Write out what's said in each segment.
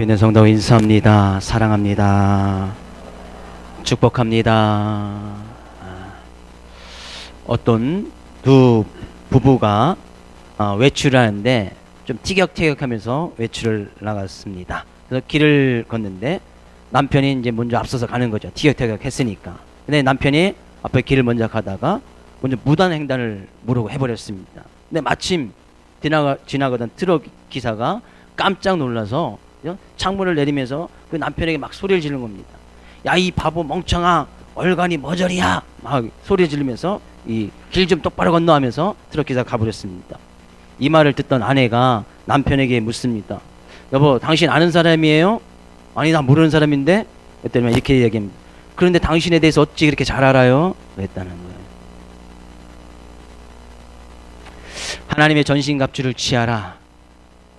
믿는 성도 인사합니다. 사랑합니다. 축복합니다. 어떤 두 부부가 외출을 하는데 좀 티격태격하면서 외출을 나갔습니다. 그래서 길을 걷는데 남편이 이제 먼저 앞서서 가는 거죠. 티격태격 했으니까. 근데 남편이 앞에 길을 먼저 가다가 먼저 무단횡단을 모르고 해버렸습니다. 근데 마침 지나가던 트럭 기사가 깜짝 놀라서 창문을 내리면서 그 남편에게 막 소리를 지르는 겁니다. 야, 이 바보 멍청아, 얼간이 머저리야, 막 소리 지르면서 이 길 좀 똑바로 건너 하면서 트럭 기사가 가버렸습니다. 이 말을 듣던 아내가 남편에게 묻습니다. 여보, 당신 아는 사람이에요? 아니, 나 모르는 사람인데? 그랬더니 이렇게 얘기합니다. 그런데 당신에 대해서 어찌 그렇게 잘 알아요? 그랬다는 거예요. 하나님의 전신갑주를 취하라.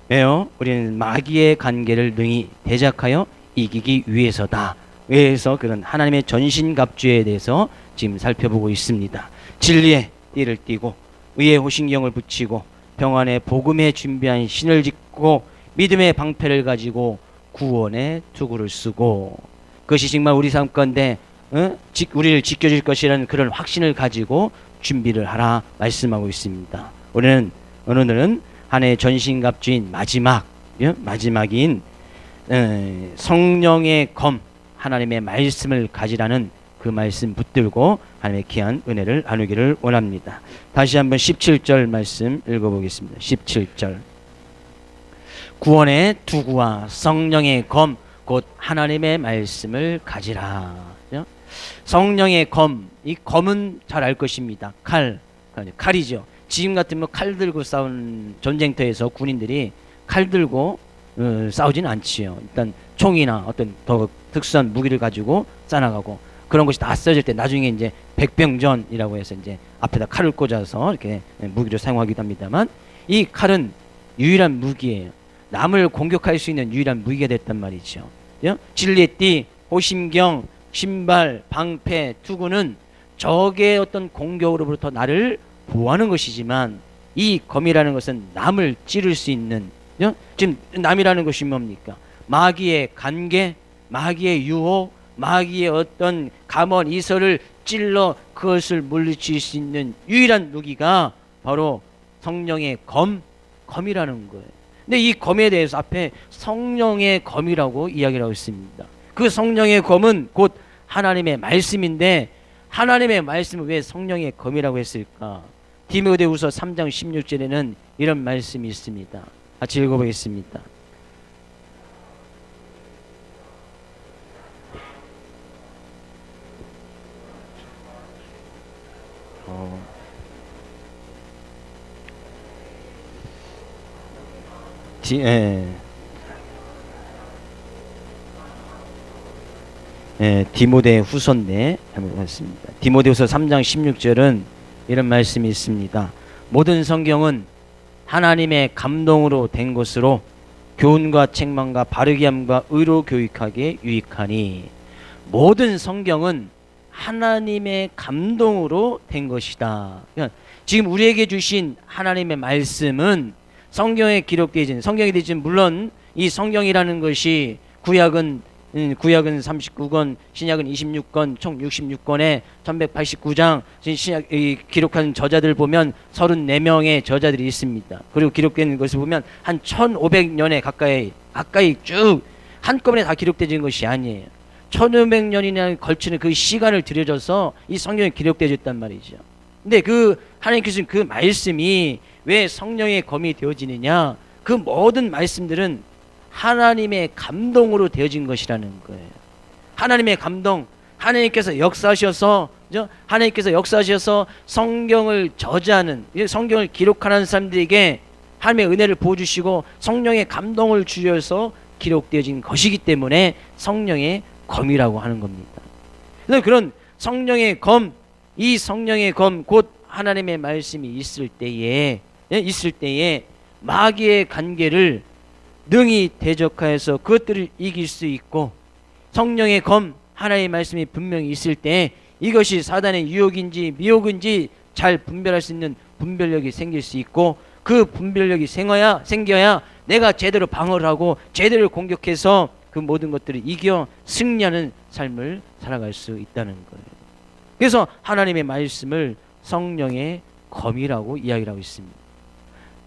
왜요? 우리는 마귀의 관계를 능히 대적하여 이기기 위해서다. 위해서 그런 하나님의 전신갑주에 대해서 지금 살펴보고 있습니다. 진리의 띠를 띠고 의의 호신경을 붙이고 평안의 복음에 준비한 신을 짓고 믿음의 방패를 가지고 구원의 투구를 쓰고, 그것이 정말 우리 삶 가운데 우리를 지켜줄 것이라는 그런 확신을 가지고 준비를 하라 말씀하고 있습니다. 오늘은 하나님의 전신갑주인 마지막인 성령의 검, 하나님의 말씀을 가지라는 그 말씀 붙들고 하나님의 귀한 은혜를 나누기를 원합니다. 다시 한번 17절 말씀 읽어보겠습니다. 17절. 구원의 투구와 성령의 검, 곧 하나님의 말씀을 가지라. 성령의 검, 이 검은 잘 알 것입니다. 칼이죠. 지금 같으면 칼 들고 싸운 전쟁터에서 군인들이 칼 들고 싸우지는 않지요. 일단 총이나 어떤 더 특수한 무기를 가지고 싸나가고, 그런 것이 다 써질 때 나중에 이제 백병전이라고 해서 이제 앞에다 칼을 꽂아서 이렇게 무기를 사용하기도 합니다만, 이 칼은 유일한 무기예요. 남을 공격할 수 있는 유일한 무기가 됐단 말이죠. 진리의 띠, 호심경, 신발, 방패, 투구는 적의 어떤 공격으로부터 나를 보호하는 것이지만, 이 검이라는 것은 남을 찌를 수 있는, 지금 남이라는 것이 뭡니까? 마귀의 관계, 마귀의 유혹, 마귀의 어떤 감언 이설을 찔러 그것을 물리칠 수 있는 유일한 무기가 바로 성령의 검이라는 거예요. 근데 이 검에 대해서 앞에 성령의 검이라고 이야기를 하고 있습니다. 그 성령의 검은 곧 하나님의 말씀인데, 하나님의 말씀을 왜 성령의 검이라고 했을까? 디모데후서 3장 16절에는 이런 말씀이 있습니다. 같이 읽어보겠습니다. 디모데 후서인데 했습니다. 디모데후서 3장 16절은 이런 말씀이 있습니다. 모든 성경은 하나님의 감동으로 된 것으로 교훈과 책망과 바르게 함과 의로 교육하기에 유익하니, 모든 성경은 하나님의 감동으로 된 것이다. 그러니까 지금 우리에게 주신 하나님의 말씀은 성경에 기록되어진, 성경에 되어진, 물론 이 성경이라는 것이 구약은 39권, 신약은 26권, 총 66권에 1189장 신약 기록한 저자들 보면 34명의 저자들이 있습니다. 그리고 기록된 것을 보면 한 1500년에 가까이 쭉 한꺼번에 다 기록되어진 것이 아니에요. 1500년이나 걸치는 그 시간을 들여줘서 이 성경에 기록되어졌단 말이죠. 근데 그 하나님께서 그 말씀이 왜 성령의 검이 되어지느냐? 그 모든 말씀들은 하나님의 감동으로 되어진 것이라는 거예요. 하나님의 감동, 하나님께서 역사하셔서 성경을 저자하는, 성경을 기록하는 사람들에게 하나님의 은혜를 부어주시고 성령의 감동을 주셔서 기록되어진 것이기 때문에 성령의 검이라고 하는 겁니다. 그런 성령의 검, 이 성령의 검, 곧 하나님의 말씀이 있을 때에 마귀의 관계를 능히 대적하여서 그것들을 이길 수 있고, 성령의 검, 하나님의 말씀이 분명히 있을 때 이것이 사단의 유혹인지 미혹인지 잘 분별할 수 있는 분별력이 생길 수 있고, 그 분별력이 생겨야 내가 제대로 방어를 하고 제대로 공격해서 그 모든 것들을 이겨 승리하는 삶을 살아갈 수 있다는 거예요. 그래서 하나님의 말씀을 성령의 검이라고 이야기를 하고 있습니다.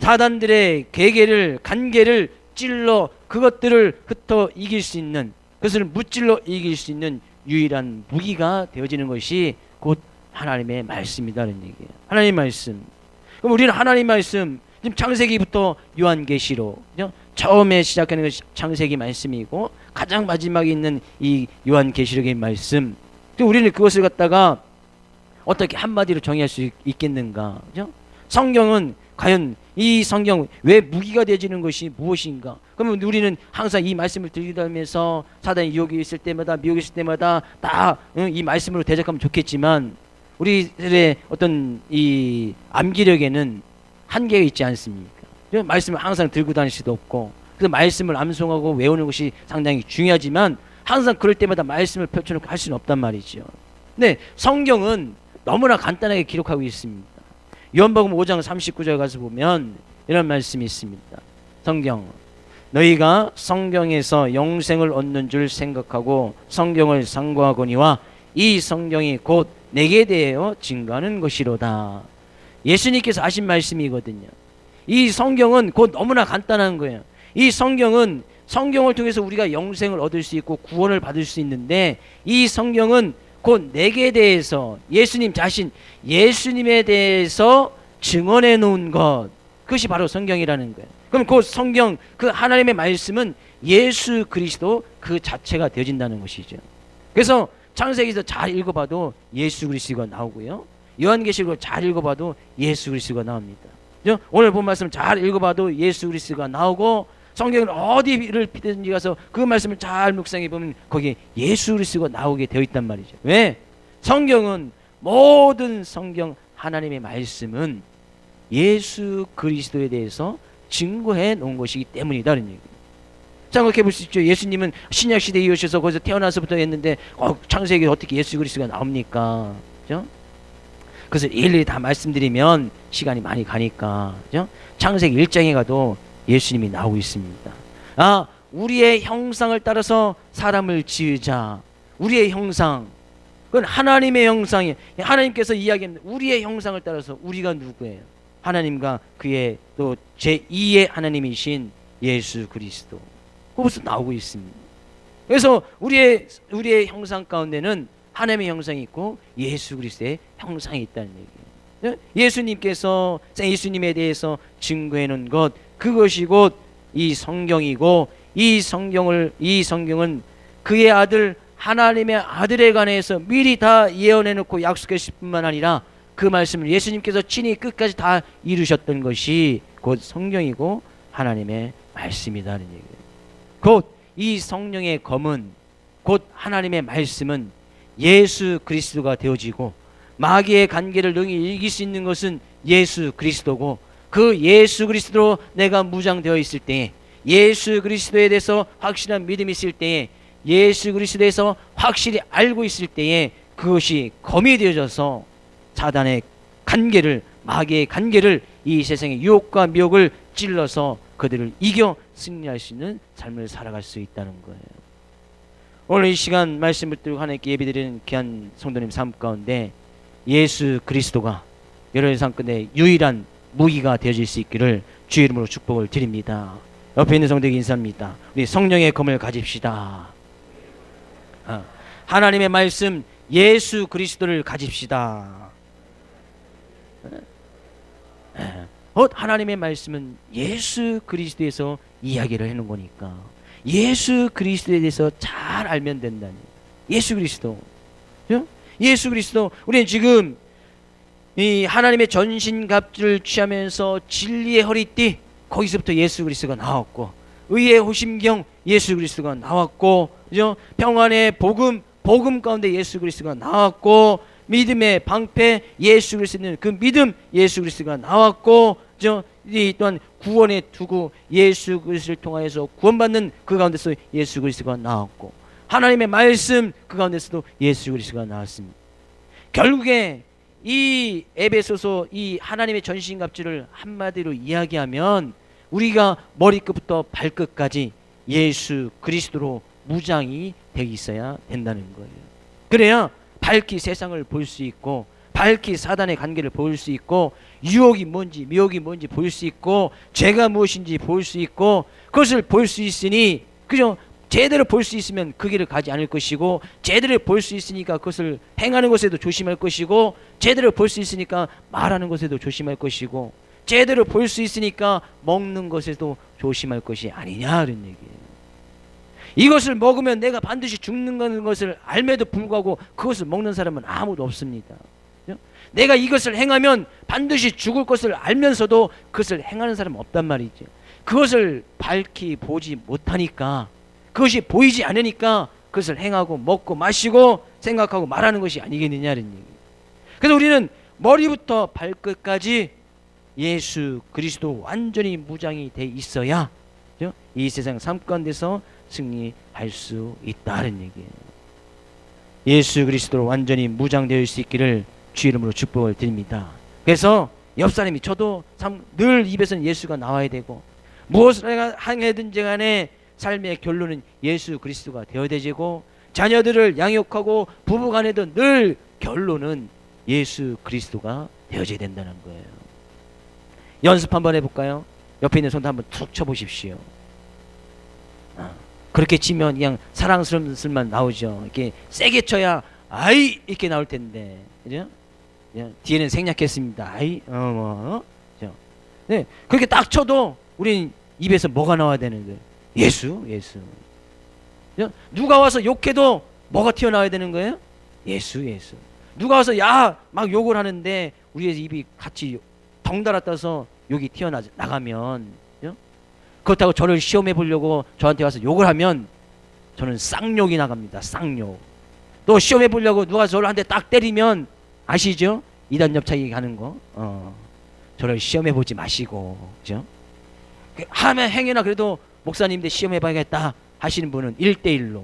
사단들의 계계를 간계를 찔러 그것들을 흩어 이길 수 있는, 그것을 무찔러 이길 수 있는 유일한 무기가 되어지는 것이 곧 하나님의 말씀이라는 얘기예요. 하나님의 말씀. 그럼 우리는 하나님 말씀, 지금 창세기부터 요한계시로, 그죠? 처음에 시작하는 것이 창세기 말씀이고 가장 마지막에 있는 이 요한계시록의 말씀. 우리는 그것을 갖다가 어떻게 한마디로 정의할 수 있겠는가? 그죠? 성경은 과연 이 성경 왜 무기가 되어지는 것이 무엇인가? 그러면 우리는 항상 이 말씀을 들이다면서 사단이 유혹이 있을 때마다 미혹이 있을 때마다 다 이 말씀으로 대적하면 좋겠지만 우리들의 어떤 이 암기력에는 한계가 있지 않습니까? 말씀을 항상 들고 다닐 수도 없고, 그래서 말씀을 암송하고 외우는 것이 상당히 중요하지만 항상 그럴 때마다 말씀을 펼쳐놓고 할 수는 없단 말이죠. 근데 성경은 너무나 간단하게 기록하고 있습니다. 요한복음 5장 39절 가서 보면 이런 말씀이 있습니다. 성경, 너희가 성경에서 영생을 얻는 줄 생각하고 성경을 상고하거니와 이 성경이 곧 내게 대하여 증거하는 것이로다. 예수님께서 하신 말씀이거든요. 이 성경은 곧 너무나 간단한 거예요. 이 성경은 성경을 통해서 우리가 영생을 얻을 수 있고 구원을 받을 수 있는데, 이 성경은 곧 내게 대해서 예수님 자신, 예수님에 대해서 증언해 놓은 것, 그것이 바로 성경이라는 거예요. 그럼 그 성경, 그 하나님의 말씀은 예수 그리스도 그 자체가 되어진다는 것이죠. 그래서 창세기에서 잘 읽어봐도 예수 그리스도가 나오고요, 요한계시록을 잘 읽어봐도 예수 그리스도가 나옵니다. 오늘 본 말씀 잘 읽어봐도 예수 그리스도가 나오고, 성경을 어디를 피든지 가서 그 말씀을 잘 묵상해 보면 거기에 예수 그리스도가 나오게 되어 있단 말이죠. 왜? 성경은, 모든 성경 하나님의 말씀은 예수 그리스도에 대해서 증거해 놓은 것이기 때문이다는 얘기예요. 생각해 볼 수 있죠. 예수님은 신약 시대에 오셔서 거기서 태어나서부터 했는데 창세기에 어떻게 예수 그리스도가 나옵니까? 그죠? 그것을 일일이 다 말씀드리면 시간이 많이 가니까, 그죠? 창세기 1장에 가도 예수님이 나오고 있습니다. 우리의 형상을 따라서 사람을 지으자. 우리의 형상, 그건 하나님의 형상이에요. 하나님께서 이야기합니다. 우리의 형상을 따라서. 우리가 누구예요? 하나님과 그의 또 제2의 하나님이신 예수 그리스도. 거기서 나오고 있습니다. 그래서 우리의 형상 가운데는 하나님의 형상이 있고 예수 그리스도의 형상이 있다는 얘기예요. 예수님께서 예수님에 대해서 증거해 놓은 것, 그것이 곧 이 성경이고, 이 성경은 그의 아들, 하나님의 아들에 관해서 미리 다 예언해 놓고 약속했을 뿐만 아니라 그 말씀을 예수님께서 친히 끝까지 다 이루셨던 것이 곧 성경이고 하나님의 말씀이라는 얘기예요. 곧 이 성령의 검은, 곧 하나님의 말씀은 예수 그리스도가 되어지고, 마귀의 관계를 능히 이길 수 있는 것은 예수 그리스도고, 그 예수 그리스도로 내가 무장되어 있을 때에, 예수 그리스도에 대해서 확실한 믿음이 있을 때에, 예수 그리스도에서 확실히 알고 있을 때에 그것이 검이 되어져서 사단의 관계를, 마귀의 관계를, 이 세상의 유혹과 미혹을 찔러서 그들을 이겨 승리할 수 있는 삶을 살아갈 수 있다는 거예요. 오늘 이 시간 말씀을 들고 하나님께 예배드리는 귀한 성도님 삶 가운데 예수 그리스도가 여러분의 삶 가운데 유일한 무기가 되어질 수 있기를 주의 이름으로 축복을 드립니다. 옆에 있는 성도에게 인사합니다. 우리 성령의 검을 가집시다. 하나님의 말씀 예수 그리스도를 가집시다. 하나님의 말씀은 예수 그리스도에서 이야기를 해놓은 거니까 예수 그리스도에 대해서 잘 알면 된다니. 예수 그리스도, 예수 그리스도. 우리는 지금 이 하나님의 전신갑주를 취하면서 진리의 허리띠, 거기서부터 예수 그리스도가 나왔고, 의의 호심경 예수 그리스도가 나왔고, 그죠? 평안의 복음 가운데 예수 그리스도가 나왔고, 믿음의 방패 예수 그리스도는 그 믿음 예수 그리스도가 나왔고, 그죠? 이 또한 구원의 투구 예수 그리스도를 통하여서 구원받는 그 가운데서 예수 그리스도가 나왔고, 하나님의 말씀 그 가운데서도 예수 그리스도가 나왔습니다. 결국에 이 에베소서 이 하나님의 전신갑주를 한마디로 이야기하면 우리가 머리끝부터 발끝까지 예수 그리스도로 무장이 되어 있어야 된다는 거예요. 그래야 밝히 세상을 볼 수 있고, 밝히 사단의 관계를 볼 수 있고, 유혹이 뭔지 미혹이 뭔지 볼 수 있고, 죄가 무엇인지 볼 수 있고, 그것을 볼 수 있으니, 그죠? 제대로 볼 수 있으면 그 길을 가지 않을 것이고, 제대로 볼 수 있으니까 그것을 행하는 것에도 조심할 것이고, 제대로 볼 수 있으니까 말하는 것에도 조심할 것이고, 제대로 볼 수 있으니까 먹는 것에도 조심할 것이 아니냐, 그런 얘기예요. 이것을 먹으면 내가 반드시 죽는 것을 알매도 불구하고 그것을 먹는 사람은 아무도 없습니다. 내가 이것을 행하면 반드시 죽을 것을 알면서도 그것을 행하는 사람은 없단 말이죠. 그것을 밝히 보지 못하니까, 그것이 보이지 않으니까 그것을 행하고 먹고 마시고 생각하고 말하는 것이 아니겠느냐는 얘기예요. 그래서 우리는 머리부터 발끝까지 예수 그리스도 완전히 무장이 돼 있어야 이 세상 삶 가운데서 승리할 수 있다는 얘기예요. 예수 그리스도로 완전히 무장되어 있을 수 있기를 주 이름으로 축복을 드립니다. 그래서 옆 사람이, 저도 참 늘 입에서는 예수가 나와야 되고, 무엇을 하든지 간에 삶의 결론은 예수 그리스도가 되어야 되고, 자녀들을 양육하고 부부간에도 늘 결론은 예수 그리스도가 되어져야 된다는 거예요. 연습 한번 해볼까요? 옆에 있는 손도 한번 툭 쳐보십시오. 그렇게 치면 그냥 사랑스러운 것만 나오죠. 이렇게 세게 쳐야 아이 이렇게 나올 텐데, 그죠? 뒤에는 생략했습니다. 아이, 그죠? 네, 그렇게 딱 쳐도 우린 입에서 뭐가 나와야 되는 거예요? 예수, 예수. 그죠? 누가 와서 욕해도 뭐가 튀어나와야 되는 거예요? 예수, 예수. 누가 와서 야 막 욕을 하는데 우리의 입이 같이 덩달아 떠서 욕이 튀어나가면, 그렇다고 저를 시험해 보려고 저한테 와서 욕을 하면 저는 쌍욕이 나갑니다. 쌍욕. 또 시험해 보려고 누가 저를 한 대 딱 때리면, 아시죠? 이단 옆차기 가는 거. 저를 시험해 보지 마시고, 그죠? 하면 행여나 그래도 목사님들 시험해 봐야겠다 하시는 분은 1대1로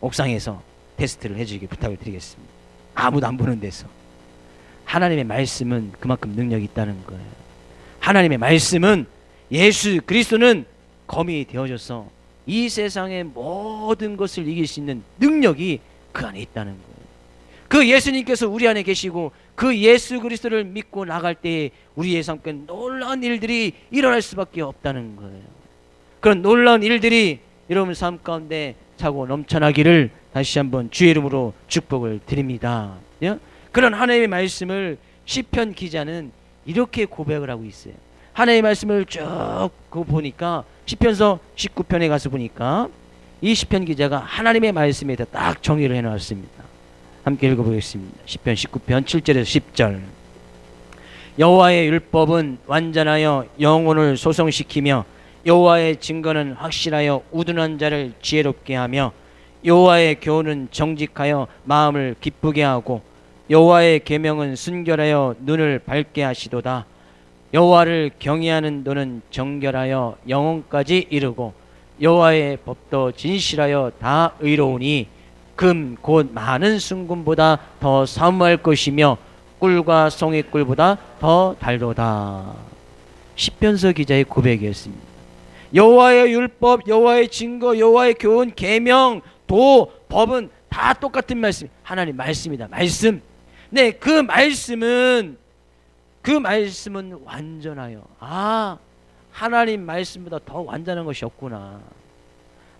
옥상에서 테스트를 해주시기 부탁을 드리겠습니다. 아무도 안 보는 데서. 하나님의 말씀은 그만큼 능력이 있다는 거예요. 하나님의 말씀은, 예수 그리스도는 검이 되어져서 이 세상의 모든 것을 이길 수 있는 능력이 그 안에 있다는 거예요. 그 예수님께서 우리 안에 계시고 그 예수 그리스도를 믿고 나갈 때에 우리의 삶에 놀라운 일들이 일어날 수밖에 없다는 거예요. 그런 놀라운 일들이 여러분 삶 가운데 차고 넘쳐나기를 다시 한번 주의 이름으로 축복을 드립니다. 그런 하나님의 말씀을 시편 기자는 이렇게 고백을 하고 있어요. 하나님의 말씀을 쭉 보니까 시편서 19편에 가서 보니까 이 시편 기자가 하나님의 말씀에 딱 정의를 해놨습니다. 함께 읽어보겠습니다. 시편 19편 7절에서 10절. 여호와의 율법은 완전하여 영혼을 소성시키며 여호와의 증거는 확실하여 우둔한 자를 지혜롭게 하며 여호와의 교훈은 정직하여 마음을 기쁘게 하고 여호와의 계명은 순결하여 눈을 밝게 하시도다. 여호와를 경외하는 너는 정결하여 영혼까지 이르고 여호와의 법도 진실하여 다 의로우니 금 곧 많은 순금보다 더 사무할 것이며 꿀과 송이꿀보다 더 달도다. 시편서 기자의 고백이었습니다. 여호와의 율법, 여호와의 증거, 여호와의 교훈, 계명, 도, 법은 다 똑같은 말씀, 하나님 말씀이다. 말씀. 네, 그 말씀은 완전하여, 하나님 말씀보다 더 완전한 것이 없구나.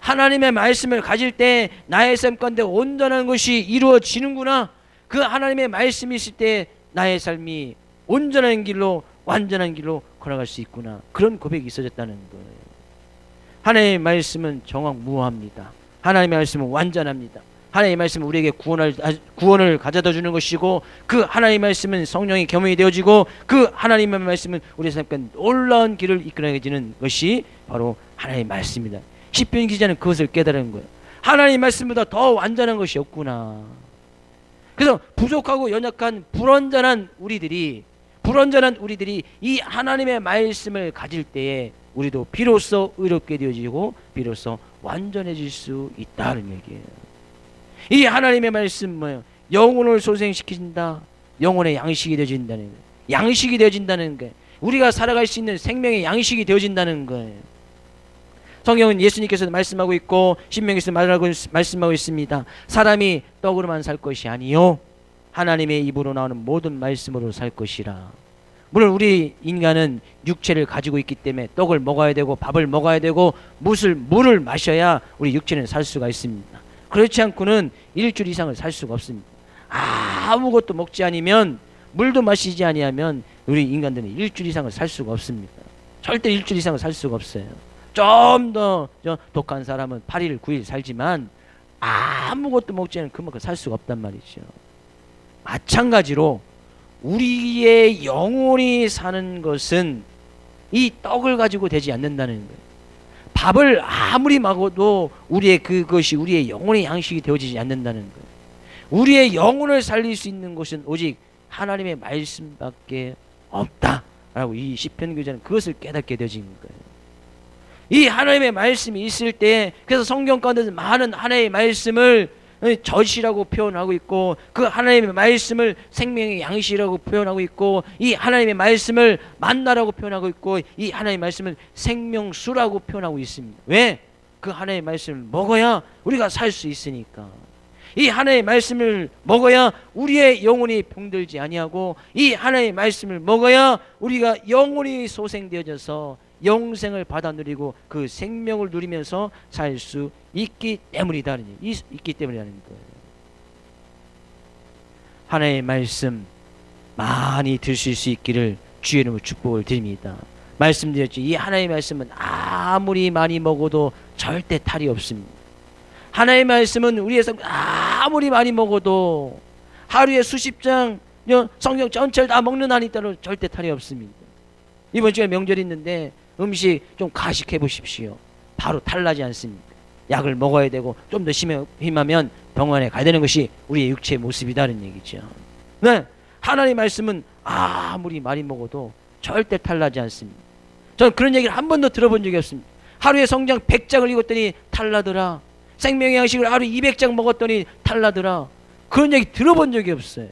하나님의 말씀을 가질 때 나의 삶 가운데 온전한 것이 이루어지는구나. 그 하나님의 말씀이 있을 때 나의 삶이 온전한 길로, 완전한 길로 걸어갈 수 있구나. 그런 고백이 있어졌다는 거예요. 하나님의 말씀은 정확무합니다. 하나님의 말씀은 완전합니다. 하나님의 말씀은 우리에게 구원을 가져다 주는 것이고, 그 하나님의 말씀은 성령의 겸응이 되어지고, 그 하나님의 말씀은 우리의 삶과 놀라운 길을 이끌어내지는 것이 바로 하나님의 말씀입니다. 시편 기자는 그것을 깨달은 거예요. 하나님의 말씀보다 더 완전한 것이 없구나. 그래서 부족하고 연약한 불완전한 우리들이 이 하나님의 말씀을 가질 때에 우리도 비로소 의롭게 되어지고 비로소 완전해질 수 있다는 얘기예요. 이 하나님의 말씀 뭐예요? 영혼을 소생시킨다. 영혼의 양식이 되어진다는 거예요. 양식이 되어진다는 거예요. 우리가 살아갈 수 있는 생명의 양식이 되어진다는 거예요. 성경은 예수님께서도 말씀하고 있고 신명기에서 말씀하고 있습니다. 사람이 떡으로만 살 것이 아니요 하나님의 입으로 나오는 모든 말씀으로 살 것이라. 물론 우리 인간은 육체를 가지고 있기 때문에 떡을 먹어야 되고 밥을 먹어야 되고 물을 마셔야 우리 육체는 살 수가 있습니다. 그렇지 않고는 일주일 이상을 살 수가 없습니다. 아무것도 먹지 않으면 물도 마시지 아니하면 우리 인간들은 일주일 이상을 살 수가 없습니다. 절대 일주일 이상을 살 수가 없어요. 좀 더 독한 사람은 8일 9일 살지만 아무것도 먹지 않으면 그만큼 살 수가 없단 말이죠. 마찬가지로 우리의 영혼이 사는 것은 이 떡을 가지고 되지 않는다는 거예요. 밥을 아무리 먹어도 그것이 우리의 영혼의 양식이 되어지지 않는다는 거예요. 우리의 영혼을 살릴 수 있는 것은 오직 하나님의 말씀밖에 없다라고 이 시편 기자는 그것을 깨닫게 되어진 거예요. 이 하나님의 말씀이 있을 때, 그래서 성경 가운데서 많은 하나님의 말씀을 젖이라고 표현하고 있고, 그 하나님의 말씀을 생명의 양식이라고 표현하고 있고, 이 하나님의 말씀을 만나라고 표현하고 있고, 이 하나님의 말씀을 생명수라고 표현하고 있습니다. 왜? 그 하나님의 말씀을 먹어야 우리가 살 수 있으니까. 이 하나님의 말씀을 먹어야 우리의 영혼이 병들지 아니하고, 이 하나님의 말씀을 먹어야 우리가 영혼이 소생되어져서 영생을 받아 누리고 그 생명을 누리면서 살 수 있기 때문이라는 거예요. 하나님의 말씀 많이 드실 수 있기를 주의 이름으로 축복을 드립니다. 말씀드렸죠. 이 하나님의 말씀은 아무리 많이 먹어도 절대 탈이 없습니다. 하나님의 말씀은 우리의 삶 아무리 많이 먹어도 하루에 수십 장 성경 전체를 다 먹는 한이 있다도 절대 탈이 없습니다. 이번 주에 명절이 있는데 음식 좀 가식해 보십시오. 바로 탈나지 않습니다. 약을 먹어야 되고 좀 더 심하면 병원에 가야 되는 것이 우리의 육체의 모습이다는 얘기죠. 네, 하나님의 말씀은 아무리 많이 먹어도 절대 탈나지 않습니다. 저는 그런 얘기를 한 번도 들어본 적이 없습니다. 하루에 성경 100장을 읽었더니 탈나더라. 생명의 양식을 하루 200장 먹었더니 탈나더라. 그런 얘기 들어본 적이 없어요.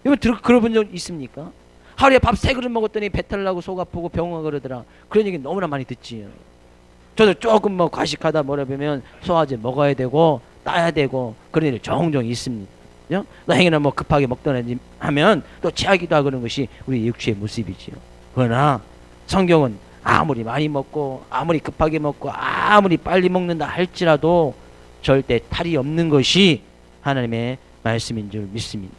이거 들어본 적 있습니까? 하루에 밥 3그릇 먹었더니 배탈 나고 속 아프고 병원 그러더라. 그런 얘기 너무나 많이 듣지요. 저도 조금 과식하다 뭐라 보면 소화제 먹어야 되고 따야 되고 그런 일이 종종 있습니다. 너 행여나 급하게 먹더라 하면 또 체하기도 하고 그런 것이 우리 육체의 모습이지요. 그러나 성경은 아무리 많이 먹고 아무리 급하게 먹고 아무리 빨리 먹는다 할지라도 절대 탈이 없는 것이 하나님의 말씀인 줄 믿습니다.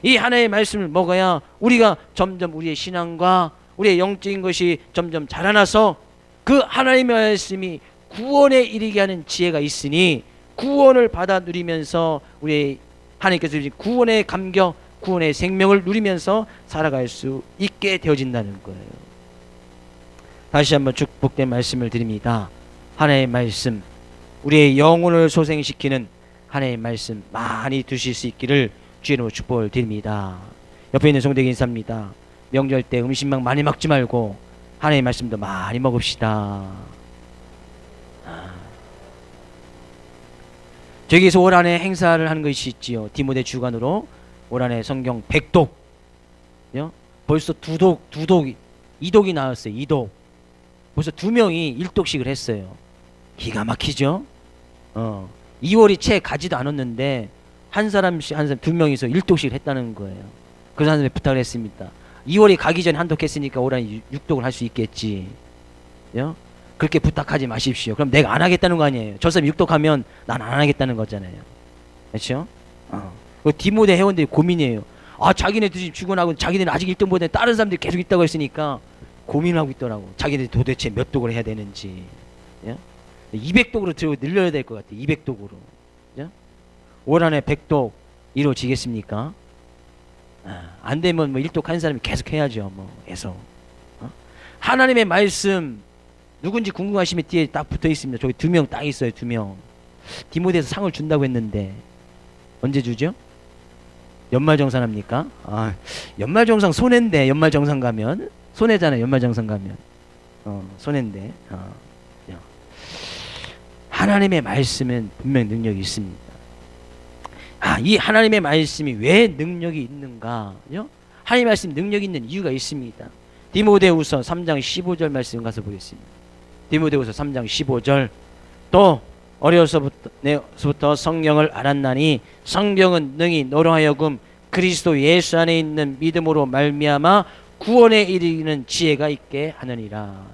이 하나님의 말씀을 먹어야 우리가 점점 우리의 신앙과 우리의 영적인 것이 점점 자라나서 그 하나님의 말씀이 구원에 이르게 하는 지혜가 있으니 구원을 받아 누리면서 우리 하나님께서 주신 구원의 감격, 구원의 생명을 누리면서 살아갈 수 있게 되어진다는 거예요. 다시 한번 축복된 말씀을 드립니다. 하나님의 말씀, 우리의 영혼을 소생시키는 하나님의 말씀 많이 드실 수 있기를 주의 이름으로 축복을 드립니다. 옆에 있는 성도에게 인사합니다. 명절 때 음식만 많이 먹지 말고 하나님의 말씀도 많이 먹읍시다. 저기서 올 한해 행사를 하는 것이 있지요. 디모데 주관으로 올 한해 성경 100독, 벌써 2독이 나왔어요. 2독. 벌써 2명이 1독씩을 했어요. 기가 막히죠? 2월이 채 가지도 않았는데 한 사람 2명이서 1독씩 했다는 거예요. 그래서 하나님께 부탁을 했습니다. 2월이 가기 전에 한독 했으니까 올 한해 6독을 할 수 있겠지. 그렇게 부탁하지 마십시오. 그럼 내가 안 하겠다는 거 아니에요. 저 사람이 6독하면 난 안 하겠다는 거잖아요. 그렇죠? 디모데 회원들이 고민이에요. 자기네들이 죽어나고 자기네는 아직 1독 못해 다른 사람들이 계속 있다고 했으니까 고민하고 있더라고. 자기네들이 도대체 몇 독을 해야 되는지. 200독으로 늘려야 될 것 같아요. 200독으로. 올 한해 100독 이루어지겠습니까? 안 되면 1독 한 사람이 계속 해야죠. 계속. 하나님의 말씀 누군지 궁금하시면 뒤에 딱 붙어 있습니다. 저기 2명 딱 있어요. 2명. 디모데에서 상을 준다고 했는데 언제 주죠? 연말정산 합니까? 연말정산 손해인데. 연말정산 가면 손해잖아요. 연말정산 가면 손해인데. 하나님의 말씀은 분명히 능력이 있습니다. 이 하나님의 말씀이 왜 능력이 있는가? 하나님의 말씀 능력이 있는 이유가 있습니다. 디모데후서 3장 15절 말씀 가서 보겠습니다. 디모데후서 3장 15절. 또 어려서부터 성경을 알았나니 성경은 능히 너로 하여금 그리스도 예수 안에 있는 믿음으로 말미암아 구원에 이르는 지혜가 있게 하느니라.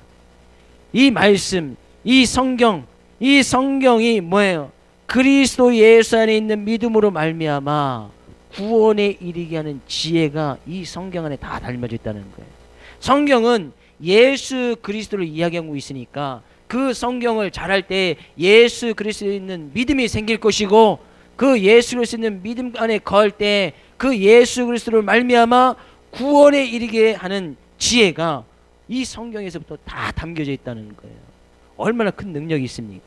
이 말씀, 이 성경이 뭐예요? 그리스도 예수 안에 있는 믿음으로 말미암아 구원에 이르게 하는 지혜가 이 성경 안에 다 담겨져 있다는 거예요. 성경은 예수 그리스도를 이야기하고 있으니까 그 성경을 잘할 때 예수 그리스도에 있는 믿음이 생길 것이고, 그 예수 그리스도에 있는 믿음 안에 거할 때 그 예수 그리스도를 말미암아 구원에 이르게 하는 지혜가 이 성경에서부터 다 담겨져 있다는 거예요. 얼마나 큰 능력이 있습니까?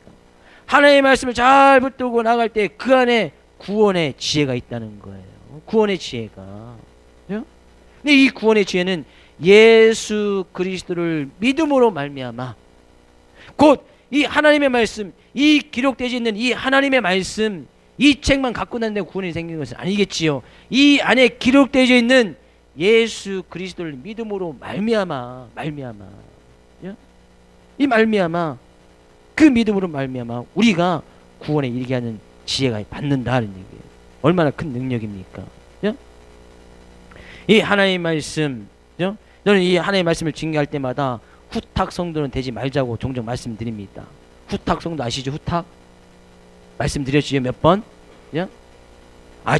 하나님의 말씀을 잘 붙들고 나갈 때 그 안에 구원의 지혜가 있다는 거예요. 구원의 지혜가. 근데 이 구원의 지혜는 예수 그리스도를 믿음으로 말미암아, 곧 이 하나님의 말씀, 이 기록되어 있는 이 하나님의 말씀, 이 책만 갖고 다니는데 구원이 생긴 것은 아니겠지요. 이 안에 기록되어 있는 예수 그리스도를 믿음으로 말미암아, 이 말미암아, 그 믿음으로 말미암아 우리가 구원에 이르게 하는 지혜가 받는다는 얘기예요. 얼마나 큰 능력입니까? 이 하나님의 말씀, 저는 이 하나님의 말씀을 증거할 때마다 후탁 성도는 되지 말자고 종종 말씀드립니다. 후탁 성도 아시죠? 후탁? 말씀드렸지요? 몇 번?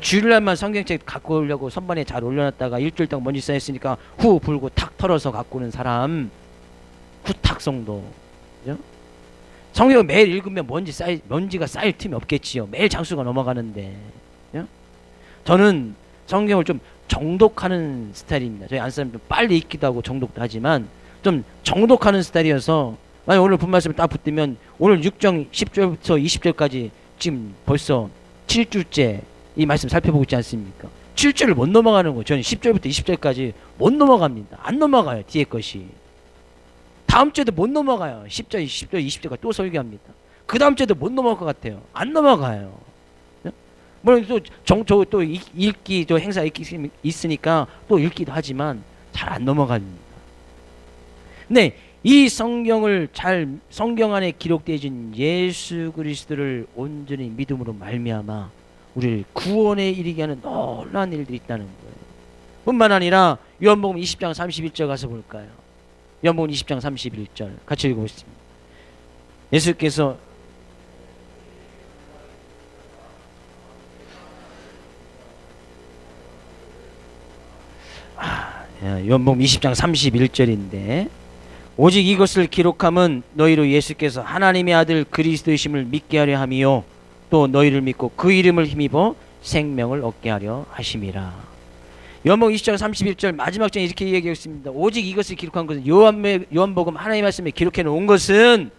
주일날만 성경책 갖고 오려고 선반에 잘 올려놨다가 일주일 동안 먼지 쌓였으니까 후 불고 탁 털어서 갖고 오는 사람, 후탁 성도. 성경을 매일 읽으면 먼지가 쌓일 틈이 없겠지요. 매일 장수가 넘어가는데. 저는 성경을 좀 정독하는 스타일입니다. 저희 안사람 좀 빨리 읽기도 하고 정독도 하지만 좀 정독하는 스타일이어서, 만약 오늘 본 말씀을 딱 붙들면 오늘 6장 10절부터 20절까지 지금 벌써 7주째 이 말씀 살펴보고 있지 않습니까? 7절을 못 넘어가는 거예요. 저는 10절부터 20절까지 못 넘어갑니다. 안 넘어가요. 뒤에 것이. 다음 주에도 못 넘어가요. 10절, 10절, 20절까지 또 설교합니다. 그 다음 주에도 못 넘어갈 것 같아요. 안 넘어가요. 물론 또 읽기, 행사 읽기 있으니까 또 읽기도 하지만 잘 안 넘어갑니다. 근데 이 성경 안에 기록되어 있는 예수 그리스도를 온전히 믿음으로 말미암아 우리를 구원에 이르게 하는 놀라운 일들이 있다는 거예요. 뿐만 아니라 요한복음 20장 31절 가서 볼까요? 요한복음 20장 31절 같이 읽어보겠습니다. 예수께서 요한복음 20장 31절인데, 오직 이것을 기록함은 너희로 예수께서 하나님의 아들 그리스도이심을 믿게 하려 함이요 또 너희를 믿고 그 이름을 힘입어 생명을 얻게 하려 하심이라. 요한복음 20장 31절 마지막 장에 이렇게 얘기하고 있습니다. 오직 이것을 기록한 것은, 요한복음 하나님의 말씀에 기록해 놓은 것은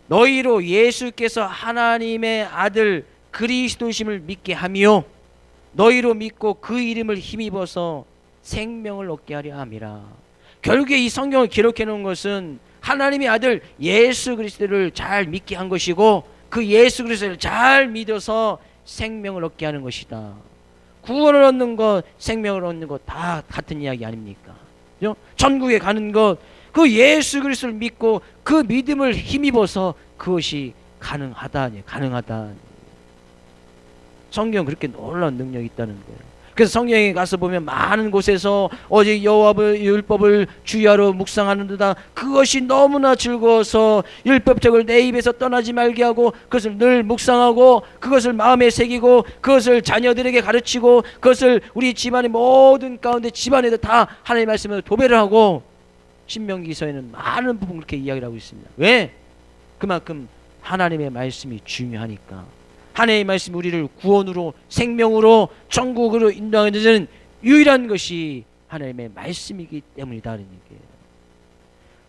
너희로 예수께서 하나님의 아들 그리스도이심을 믿게 하며 너희로 믿고 그 이름을 힘입어서 생명을 얻게 하려 함이라. 결국에 이 성경을 기록해 놓은 것은 하나님의 아들 예수 그리스도를 잘 믿게 한 것이고, 그 예수 그리스도를 잘 믿어서 생명을 얻게 하는 것이다. 구원을 얻는 것, 생명을 얻는 것 다 같은 이야기 아닙니까? 천국에 가는 것, 그 예수 그리스도를 믿고 그 믿음을 힘입어서 그것이 가능하다. 성경은 그렇게 놀라운 능력이 있다는 거예요. 그래서 성경에 가서 보면 많은 곳에서 오직 여호와의 율법을 주야로 묵상하는도다. 그것이 너무나 즐거워서 율법책을 내 입에서 떠나지 말게 하고 그것을 늘 묵상하고 그것을 마음에 새기고 그것을 자녀들에게 가르치고 그것을 우리 집안의 모든 가운데 집안에도 다 하나님의 말씀으로 도배를 하고, 신명기서에는 많은 부분 그렇게 이야기를 하고 있습니다. 왜? 그만큼 하나님의 말씀이 중요하니까. 하나님의 말씀이 우리를 구원으로, 생명으로, 천국으로 인도하는 유일한 것이 하나님의 말씀이기 때문이다는 얘기예요.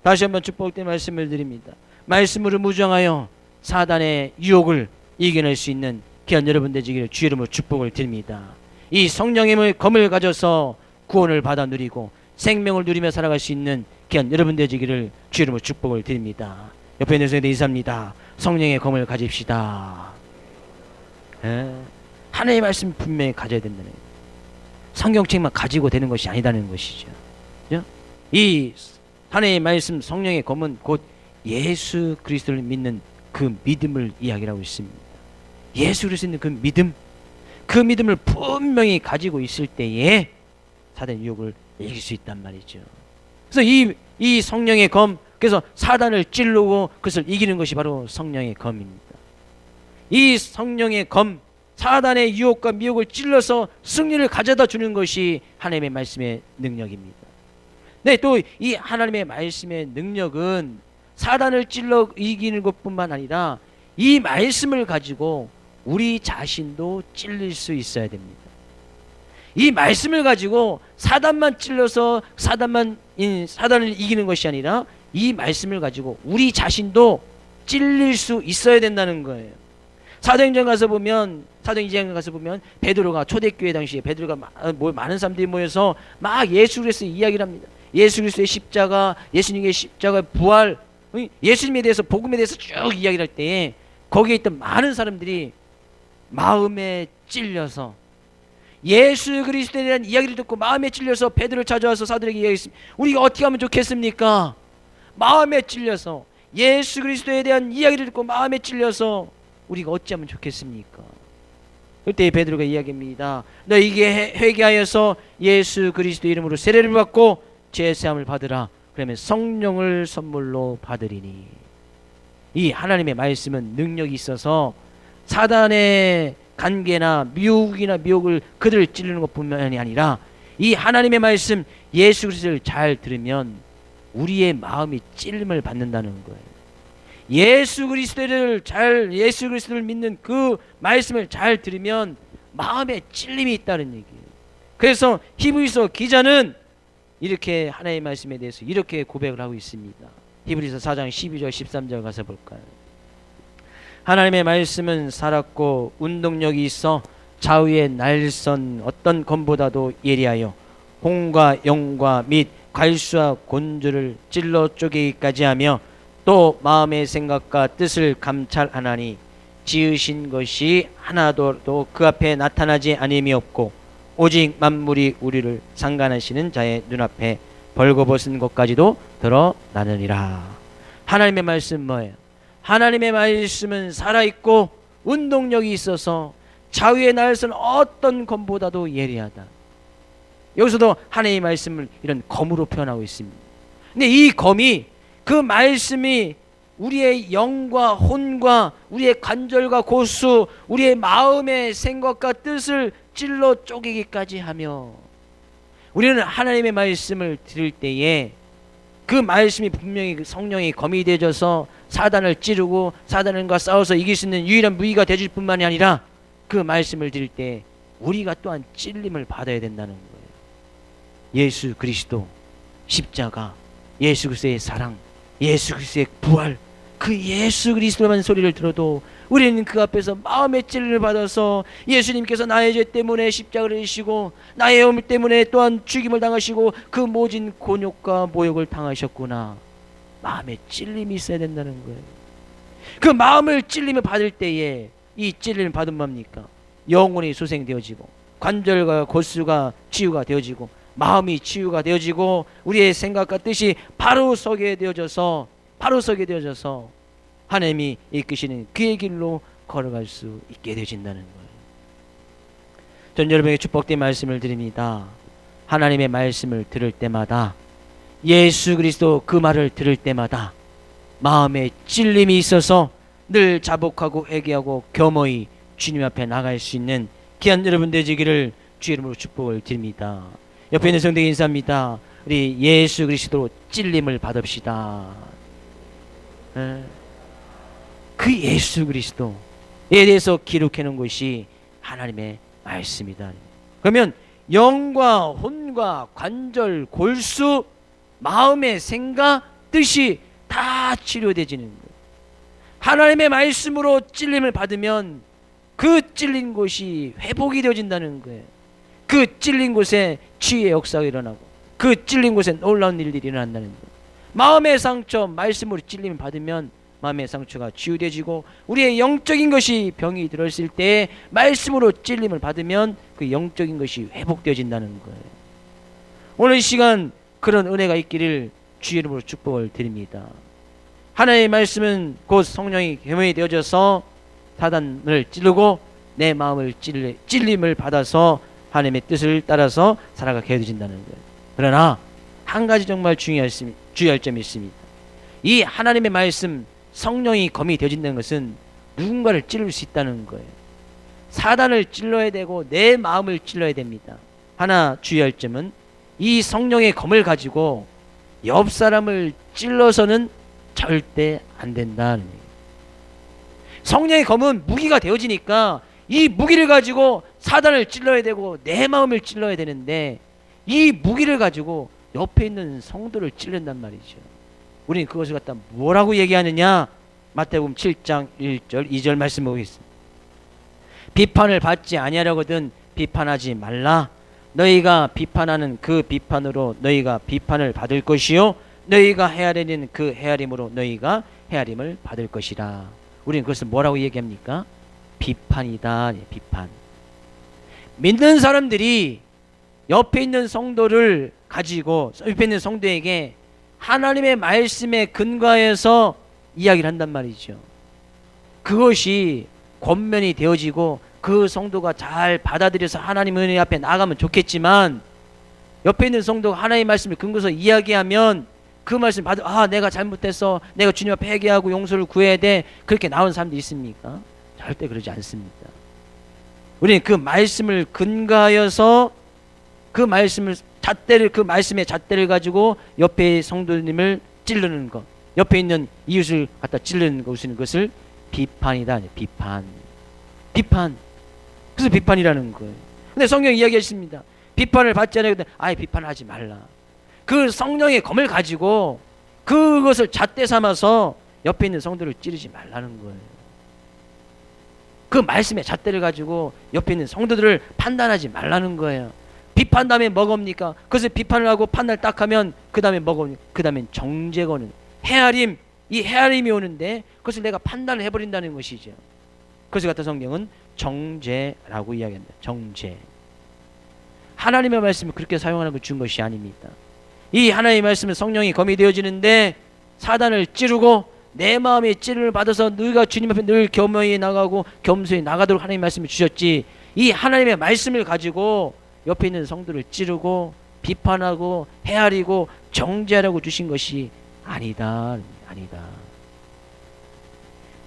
다시 한번 축복된 말씀을 드립니다. 말씀으로 무장하여 사단의 유혹을 이겨낼 수 있는 귀한 여러분 되시기를 주의 이름으로 축복을 드립니다. 이 성령의 검을 가져서 구원을 받아 누리고 생명을 누리며 살아갈 수 있는 귀한 여러분 되시기를 주의 이름으로 축복을 드립니다. 옆에 있는 성도들 인사합니다. 성령의 검을 가집시다. 하나님의 말씀 분명히 가져야 된다는 거예요. 성경책만 가지고 되는 것이 아니다는 것이죠. 그죠? 이 하나님의 말씀 성령의 검은 곧 예수 그리스도를 믿는 그 믿음을 이야기하고 있습니다. 예수 그리스도를 믿는 그 믿음을 분명히 가지고 있을 때에 사단의 유혹을 이길 수 있단 말이죠. 그래서 이 성령의 검, 그래서 사단을 찌르고 그것을 이기는 것이 바로 성령의 검입니다. 이 성령의 검, 사단의 유혹과 미혹을 찔러서 승리를 가져다 주는 것이 하나님의 말씀의 능력입니다. 네, 또 이 하나님의 말씀의 능력은 사단을 찔러 이기는 것뿐만 아니라 이 말씀을 가지고 우리 자신도 찔릴 수 있어야 됩니다. 이 말씀을 가지고 사단만 찔러서 사단을 이기는 것이 아니라 이 말씀을 가지고 우리 자신도 찔릴 수 있어야 된다는 거예요. 사도행전 가서 보면 베드로가 초대교회 당시에 베드로가 많은 사람들이 모여서 막 예수 그리스도의 이야기를 합니다. 예수 그리스도의 십자가, 예수님의 십자가 부활, 예수님에 대해서 복음에 대해서 쭉 이야기를 할 때에 거기에 있던 많은 사람들이 마음에 찔려서 예수 그리스도에 대한 이야기를 듣고 마음에 찔려서 베드로를 찾아와서 사도에게 이야기했습니다. 우리가 어떻게 하면 좋겠습니까? 마음에 찔려서 예수 그리스도에 대한 이야기를 듣고 마음에 찔려서 우리가 어찌하면 좋겠습니까? 그때 베드로가 이야기합니다. 너희에게 회개하여서 예수 그리스도 이름으로 세례를 받고 죄사함을 받으라. 그러면 성령을 선물로 받으리니. 이 하나님의 말씀은 능력이 있어서 사단의 간계나 미혹을 그들을 찌르는 것뿐만이 아니라 이 하나님의 말씀 예수 그리스도를 잘 들으면 우리의 마음이 찔림을 받는다는 거예요. 예수 그리스도를 믿는 그 말씀을 잘 들으면 마음에 찔림이 있다는 얘기예요. 그래서 히브리서 기자는 이렇게 하나님의 말씀에 대해서 이렇게 고백을 하고 있습니다. 히브리서 4장 12절 13절 가서 볼까요? 하나님의 말씀은 살았고 운동력이 있어 좌우의 날선 어떤 검보다도 예리하여 홍과 영과 및 갈수와 곤주를 찔러 쪼개기까지 하며 또 마음의 생각과 뜻을 감찰하나니 지으신 것이 하나도 그 앞에 나타나지 아님이 없고 오직 만물이 우리를 상관하시는 자의 눈앞에 벌거벗은 것까지도 드러나느니라. 하나님의 말씀 뭐예요? 하나님의 말씀은 살아있고 운동력이 있어서 좌우의 날선 어떤 검보다도 예리하다. 여기서도 하나님의 말씀을 이런 검으로 표현하고 있습니다. 근데 이 검이 그 말씀이 우리의 영과 혼과 우리의 관절과 고수, 우리의 마음의 생각과 뜻을 찔러 쪼개기까지 하며 우리는 하나님의 말씀을 들을 때에 그 말씀이 분명히 성령의 검이 되어져서 사단을 찌르고 사단과 싸워서 이길 수 있는 유일한 무기가 되어질 뿐만이 아니라 그 말씀을 들을 때 우리가 또한 찔림을 받아야 된다는 거예요. 예수 그리스도 십자가, 예수 그리스도의 사랑, 예수 그리스도의 부활, 그 예수 그리스도만 소리를 들어도 우리는 그 앞에서 마음의 찔림을 받아서 예수님께서 나의 죄 때문에 십자가를 지시고 나의 허물 때문에 또한 죽임을 당하시고 그 모진 곤욕과 모욕을 당하셨구나. 마음에 찔림이 있어야 된다는 거예요. 그 마음을 찔림을 받을 때에 이 찔림을 받으면 뭡니까? 영혼이 소생되어지고 관절과 골수가 치유가 되어지고 마음이 치유가 되어지고 우리의 생각과 뜻이 바로 서게 되어져서 하나님이 이끄시는 그의 길로 걸어갈 수 있게 되어진다는 거예요. 전 여러분에게 축복된 말씀을 드립니다. 하나님의 말씀을 들을 때마다 예수 그리스도 그 말을 들을 때마다 마음에 찔림이 있어서 늘 자복하고 회개하고 겸허히 주님 앞에 나갈 수 있는 귀한 여러분 되시기를 주의 이름으로 축복을 드립니다. 옆에 있는 성도에게 인사합니다. 우리 예수 그리스도로 찔림을 받읍시다. 그 예수 그리스도에 대해서 기록해 놓은 것이 하나님의 말씀이다. 그러면 영과 혼과 관절, 골수, 마음의 생각, 뜻이 다 치료되지는 거예요. 하나님의 말씀으로 찔림을 받으면 그 찔린 곳이 회복이 되어진다는 거예요. 그 찔린 곳에 치유의 역사가 일어나고 그 찔린 곳에 놀라운 일들이 일어난다는 거예요. 마음의 상처 말씀으로 찔림을 받으면 마음의 상처가 치유되지고 우리의 영적인 것이 병이 들었을 때 말씀으로 찔림을 받으면 그 영적인 것이 회복되어진다는 거예요. 오늘 이 시간 그런 은혜가 있기를 주의 이름으로 축복을 드립니다. 하나님의 말씀은 곧 성령이 계명이 되어져서 사단을 찌르고 내 마음을 찔림을 받아서 하나님의 뜻을 따라서 살아가게 해주신다는 거예요. 그러나 한 가지 정말 주의할 점이 있습니다. 이 하나님의 말씀 성령이 검이 되어진다는 것은 누군가를 찌를 수 있다는 거예요. 사단을 찔러야 되고 내 마음을 찔러야 됩니다. 하나 주의할 점은 이 성령의 검을 가지고 옆 사람을 찔러서는 절대 안 된다는 얘기예요. 성령의 검은 무기가 되어지니까 이 무기를 가지고 사단을 찔러야 되고 내 마음을 찔러야 되는데 이 무기를 가지고 옆에 있는 성도를 찔른단 말이죠. 우리는 그것을 갖다 뭐라고 얘기하느냐? 마태복음 7장 1절 2절 말씀 보겠습니다. 비판을 받지 아니하려거든 비판하지 말라. 너희가 비판하는 그 비판으로 너희가 비판을 받을 것이요 너희가 헤아리는 그 헤아림으로 너희가 헤아림을 받을 것이라. 우리는 그것을 뭐라고 얘기합니까? 비판이다. 비판. 믿는 사람들이 옆에 있는 성도를 가지고 옆에 있는 성도에게 하나님의 말씀에 근거해서 이야기를 한단 말이죠. 그것이 권면이 되어지고 그 성도가 잘 받아들여서 하나님 은혜 앞에 나가면 좋겠지만 옆에 있는 성도가 하나님의 말씀을 근거해서 이야기하면 그 말씀 받아 내가 잘못했어 내가 주님 앞에 회개하고 용서를 구해야 돼 그렇게 나온 사람도 있습니까? 절대 그러지 않습니다. 우리는 그 말씀을 근거하여서 그 말씀을 그 말씀의 잣대를 가지고 옆에 성도님을 찌르는 것, 옆에 있는 이웃을 갖다 찌르는 것을 비판이다. 비판. 그래서 비판이라는 거예요. 근데 성경이 이야기했습니다. 비판을 받지 않아요. 아예 비판하지 말라. 그 성령의 검을 가지고 그것을 잣대 삼아서 옆에 있는 성도를 찌르지 말라는 거예요. 그 말씀의 잣대를 가지고 옆에 있는 성도들을 판단하지 말라는 거예요. 비판 다음에 뭐겁니까? 그것을 비판을 하고 판단을 딱 하면 그 다음에 뭐겁니까? 그 다음엔 정죄거는 헤아림, 이 헤아림이 오는데 그것을 내가 판단을 해버린다는 것이죠. 그것을 갖다 성경은 정죄라고 이야기합니다. 정죄. 하나님의 말씀을 그렇게 사용하는 걸 준 것이 아닙니다. 이 하나님의 말씀은 성령이 검이 되어지는데 사단을 찌르고 내 마음에 찌를 받아서 너희가 주님 앞에 늘 겸허히 나가고 겸손히 나가도록 하나님의 말씀을 주셨지 이 하나님의 말씀을 가지고 옆에 있는 성도를 찌르고 비판하고 헤아리고 정죄하라고 주신 것이 아니다.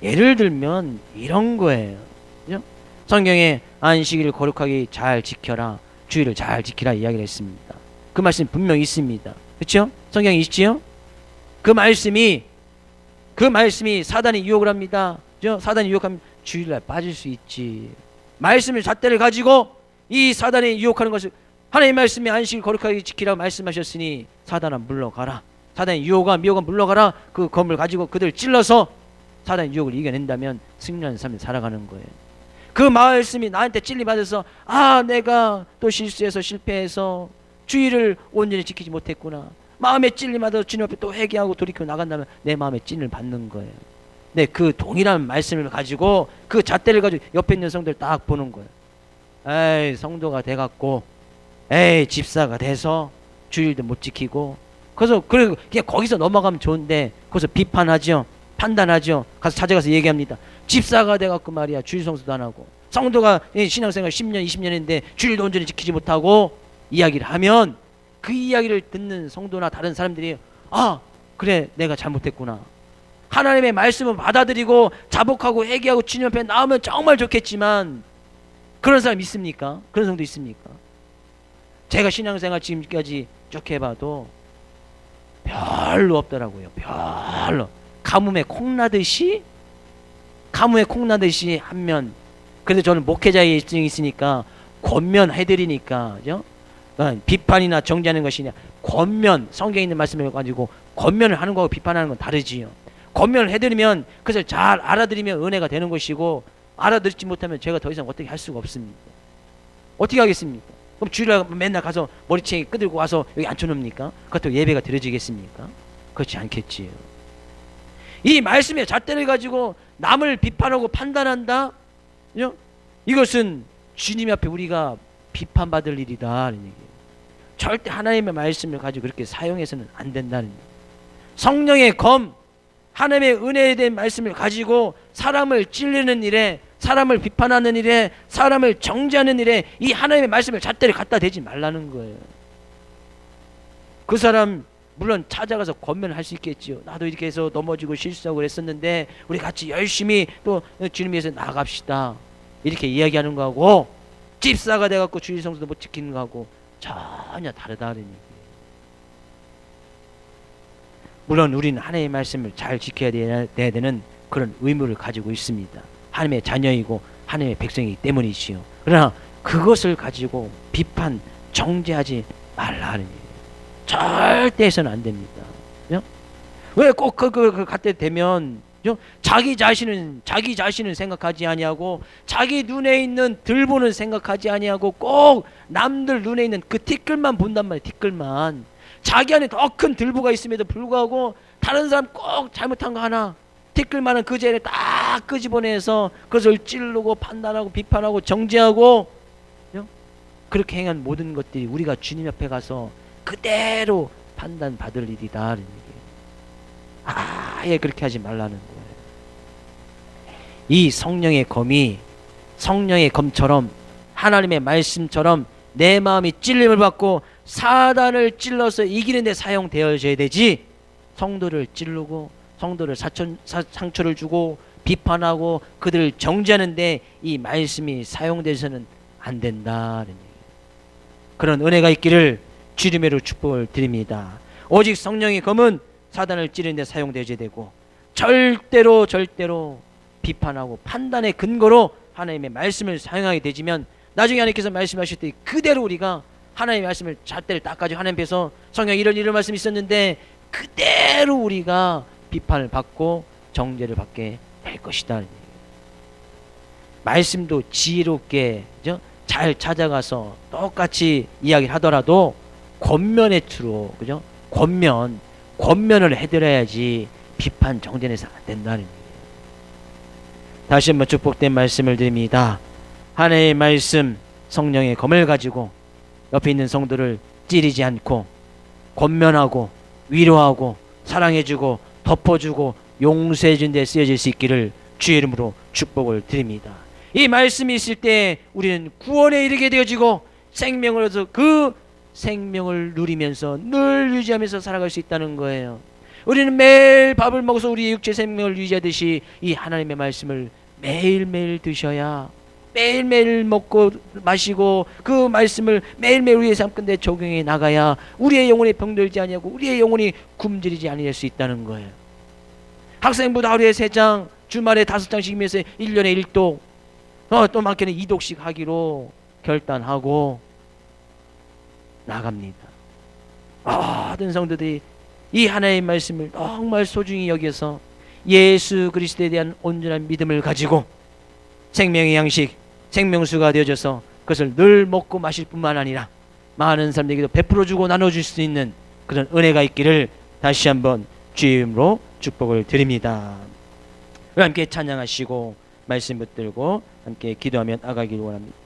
예를 들면 이런 거예요. 그죠? 성경에 안식일을 거룩하게 잘 지켜라. 주일을 잘 지키라 이야기를 했습니다. 그 말씀이 분명히 있습니다. 그렇죠? 성경에 있지요? 그 말씀이 사단이 유혹을 합니다. 그죠? 사단이 유혹하면 주일날 빠질 수 있지. 말씀의 잣대를 가지고 이 사단이 유혹하는 것을 하나님의 말씀이 안식일 거룩하게 지키라고 말씀하셨으니 사단아 물러가라. 사단의 유혹아 미혹아 물러가라. 그 검을 가지고 그들 찔러서 사단의 유혹을 이겨낸다면 승리하는 삶을 살아가는 거예요. 그 말씀이 나한테 찔림받아서 내가 또 실수해서 실패해서 주의를 온전히 지키지 못했구나. 마음에 찔림받아서 주님 앞에 또 회개하고 돌이켜 나간다면 내 마음에 찔림을 받는 거예요. 네, 그 동일한 말씀을 가지고 그 잣대를 가지고 옆에 있는 성도를 딱 보는 거예요. 에이 성도가 돼갖고 집사가 돼서 주일도 못 지키고 그래서 그냥 거기서 넘어가면 좋은데 거기서 비판하죠. 판단하죠. 가서 찾아가서 얘기합니다. 집사가 돼갖고 말이야 주일 성수도 안 하고 성도가 신앙생활 10년 20년인데 주일도 온전히 지키지 못하고 이야기를 하면 그 이야기를 듣는 성도나 다른 사람들이 그래 내가 잘못했구나. 하나님의 말씀을 받아들이고 자복하고 회개하고 주님 앞에 나오면 정말 좋겠지만 그런 사람 있습니까? 그런 성도 있습니까? 제가 신앙생활 지금까지 쭉 해봐도 별로 없더라고요. 별로. 가뭄에 콩나듯이 하면 그래도 저는 목회자의 입증이 있으니까 권면해드리니까 그죠? 비판이나 정죄하는 것이 아니라 권면 성경에 있는 말씀을 가지고 권면을 하는 거하고 비판하는 건 다르지요. 권면을 해드리면 그것을 잘 알아들으면 은혜가 되는 것이고 알아듣지 못하면 제가 더 이상 어떻게 할 수가 없습니다. 어떻게 하겠습니까? 그럼 주일날 맨날 가서 머리채 끄들고 와서 여기 앉혀놓습니까? 그것도 예배가 드려지겠습니까? 그렇지 않겠지요. 이 말씀의 잣대를 가지고 남을 비판하고 판단한다? 이것은 주님 앞에 우리가 비판받을 일이다. 절대 하나님의 말씀을 가지고 그렇게 사용해서는 안 된다는 얘기예요. 성령의 검, 하나님의 은혜에 대한 말씀을 가지고 사람을 찔리는 일에, 사람을 비판하는 일에, 사람을 정죄하는 일에 이 하나님의 말씀을 잣대를 갖다 대지 말라는 거예요. 그 사람 물론 찾아가서 권면을 할 수 있겠지요. 나도 이렇게 해서 넘어지고 실수하고 그랬었는데 우리 같이 열심히 또 주님 위해서 나갑시다. 이렇게 이야기하는 거하고 집사가 돼갖고 주일 성수도 못 지키는 거하고 전혀 다르다는 얘기예요. 물론 우리는 하나님의 말씀을 잘 지켜야 돼야 되는 그런 의무를 가지고 있습니다. 하나님의 자녀이고 하나님의 백성이기 때문이지요. 그러나 그것을 가지고 비판, 정죄하지 말라는 얘기예요. 절대 해서는 안 됩니다. 왜 꼭 그 갖다 대면 자기 자신은 생각하지 아니하고 자기 눈에 있는 들보는 생각하지 아니하고 꼭 남들 눈에 있는 그 티끌만 본단 말이에요. 티끌만. 자기 안에 더 큰 들보가 있음에도 불구하고 다른 사람 꼭 잘못한 거 하나 티끌만한 그 죄를 딱 끄집어내서 그것을 찌르고 판단하고 비판하고 정죄하고 그렇게 행한 모든 것들이 우리가 주님 앞에 가서 그대로 판단받을 일이다. 아예 그렇게 하지 말라는 거예요. 이 성령의 검이 성령의 검처럼 하나님의 말씀처럼 내 마음이 찔림을 받고 사단을 찔러서 이기는 데 사용되어져야 되지, 성도를 찌르고 성도를 상처를 주고 비판하고 그들을 정죄하는데 이 말씀이 사용돼서는 안 된다는 얘기예요. 그런 은혜가 있기를 주님으로 축복을 드립니다. 오직 성령의 검은 사단을 찌르는 데 사용되어야 되고 절대로 비판하고 판단의 근거로 하나님의 말씀을 사용하게 되지면 나중에 하나님께서 말씀하실 때 그대로 우리가 하나님의 말씀을 잣대를 딱 가지고 하나님 앞에서 성령 이런 말씀이 있었는데 그대로 우리가 비판을 받고 정죄를 받게 될 것이다. 말씀도 지혜롭게 잘 찾아가서 똑같이 이야기를 하더라도 권면의 투로 권면을 해드려야지 비판 정죄해서 안 된다는 얘기예요. 다시 한번 축복된 말씀을 드립니다. 하나님의 말씀 성령의 검을 가지고 옆에 있는 성도를 찌르지 않고 권면하고 위로하고 사랑해주고 덮어주고 용서해준 데 쓰여질 수 있기를 주의 이름으로 축복을 드립니다. 이 말씀이 있을 때 우리는 구원에 이르게 되어지고 생명을 얻어서 그 생명을 누리면서 늘 유지하면서 살아갈 수 있다는 거예요. 우리는 매일 밥을 먹어서 우리의 육체 생명을 유지하듯이 이 하나님의 말씀을 매일매일 드셔야, 매일매일 먹고 마시고 그 말씀을 매일매일 우리의 삶 가운데 적용해 나가야 우리의 영혼이 병들지 아니하고 우리의 영혼이 굶주리지 아니할 수 있다는 거예요. 학생부도 하루에 3장, 주말에 5장씩이면서 1년에 1독, 또 많게는 2독씩 하기로 결단하고 나갑니다. 모든 성도들이 이 하나님의 말씀을 정말 소중히 여겨서 예수 그리스도에 대한 온전한 믿음을 가지고 생명의 양식, 생명수가 되어져서 그것을 늘 먹고 마실 뿐만 아니라 많은 사람들에게도 베풀어주고 나눠줄 수 있는 그런 은혜가 있기를 다시 한번 주의 이름으로 축복을 드립니다. 함께 찬양하시고 말씀 붙들고 함께 기도하며 나가기를 원합니다.